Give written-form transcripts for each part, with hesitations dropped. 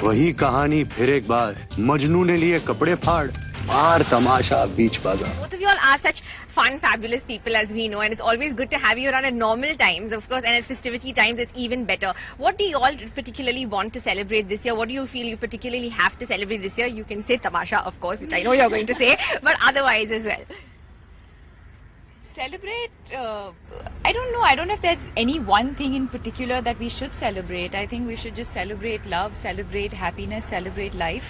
वही कहानी फिर एक बार, मजनू ने लिए कपड़े फाड़, मार तमाशा बीच बाजार. Both of you all are such fun, fabulous people as we know, and it's always good to have you around at normal times, of course, and at festivity times it's even better. What do you all particularly want to celebrate this year? What do you feel you particularly have to celebrate this year? You can say tamasha, of course, which I know you're going to say, but otherwise as well. Celebrate, I don't know. I don't know if there's any one thing in particular that we should celebrate. I think we should just celebrate love, celebrate happiness, celebrate life.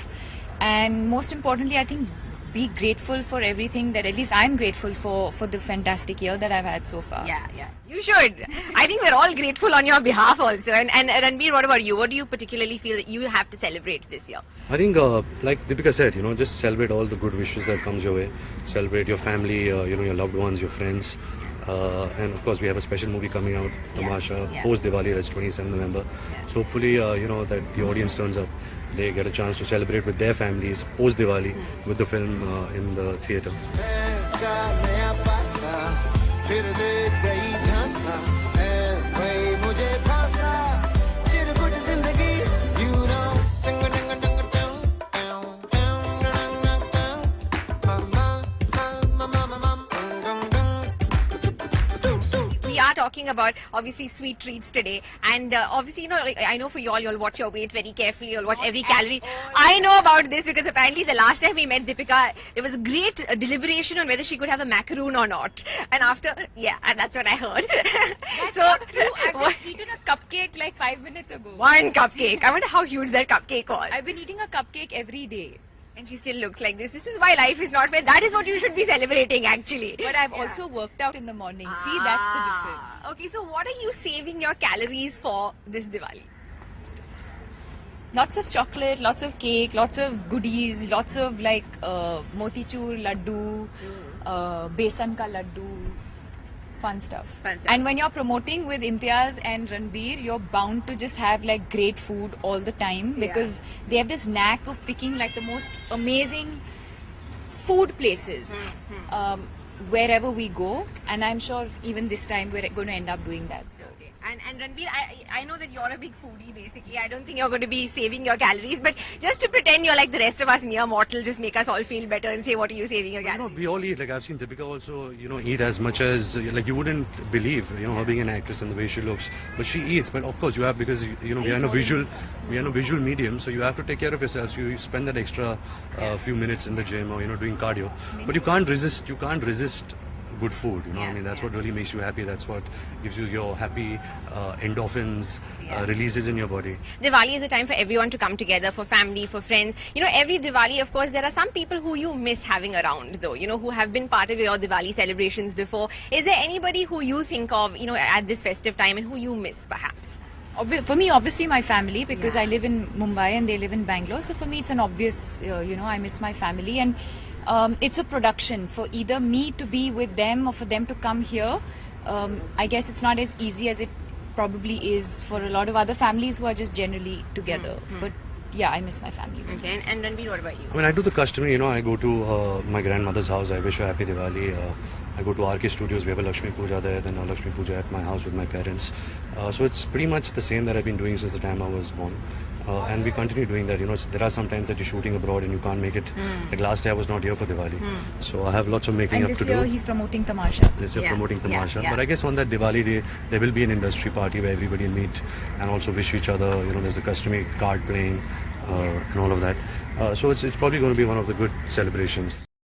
And most importantly, I think be grateful for everything that at least I'm grateful for the fantastic year that I've had so far. Yeah. You should. I think we're all grateful on your behalf also. And Ranbir, what about you? What do you particularly feel that you have to celebrate this year? I think, like Deepika said, just celebrate all the good wishes that comes your way. Celebrate your family, your loved ones, your friends. And of course, we have a special movie coming out, Tamasha, post Diwali, that's 27th November. So hopefully, that the audience turns up. They get a chance to celebrate with their families post Diwali with the film in the theatre. We are talking about obviously sweet treats today, and obviously I know for you all, you'll watch your weight very carefully, you'll watch every calorie. I know about this because apparently the last time we met Deepika, there was a great deliberation on whether she could have a macaroon or not, and after, and that's what I heard. That's not true. I've just eaten a cupcake like 5 minutes ago. One cupcake. I wonder how huge that cupcake was. I've been eating a cupcake every day. And she still looks like this. This is why life is not fair. That is what you should be celebrating actually. But I've also worked out in the morning. See, that's the difference. Okay, so what are you saving your calories for this Diwali? Lots of chocolate, lots of cake, lots of goodies, lots of like motichur laddu, besan ka laddu, fun stuff. And when you're promoting with Imtiaz and Ranbir, you're bound to just have like great food all the time because they have this knack of picking like the most amazing food places wherever we go, and I'm sure even this time we're going to end up doing that. So. And Ranbir, I know that you're a big foodie basically. I don't think you're going to be saving your calories, but just to pretend you're like the rest of us mere mortal, just make us all feel better and say what are you saving your calories? We all eat. Like I've seen Deepika also, eat as much as, like you wouldn't believe, her being an actress and the way she looks. But she eats. But of course you have, because, we are in a visual medium, so you have to take care of yourself. So you spend that extra few minutes in the gym or, doing cardio. But you can't resist good food, that's what really makes you happy. That's what gives you your happy endorphins, releases in your body. Diwali is a time for everyone to come together, for family, for friends. Every Diwali, of course, there are some people who you miss having around though, who have been part of your Diwali celebrations before. Is there anybody who you think of, at this festive time and who you miss perhaps? For me, obviously my family, because I live in Mumbai and they live in Bangalore. So for me, it's an obvious, I miss my family. And it's a production for either me to be with them or for them to come here. I guess it's not as easy as it probably is for a lot of other families who are just generally together. But yeah, I miss my family. Okay, and Ranbir, what about you? I do the customary, I go to my grandmother's house, I wish her happy Diwali. I go to RK Studios, we have a Lakshmi Puja there, then a Lakshmi Puja at my house with my parents. So it's pretty much the same that I've been doing since the time I was born. And we continue doing that. There are some times that you're shooting abroad and you can't make it. Like last year I was not here for Diwali. So I have lots of making up to do. And this year he's promoting Tamasha. This year promoting Tamasha. But I guess on that Diwali day, there will be an industry party where everybody will meet and also wish each other. There's the customary card playing and all of that. So it's probably going to be one of the good celebrations.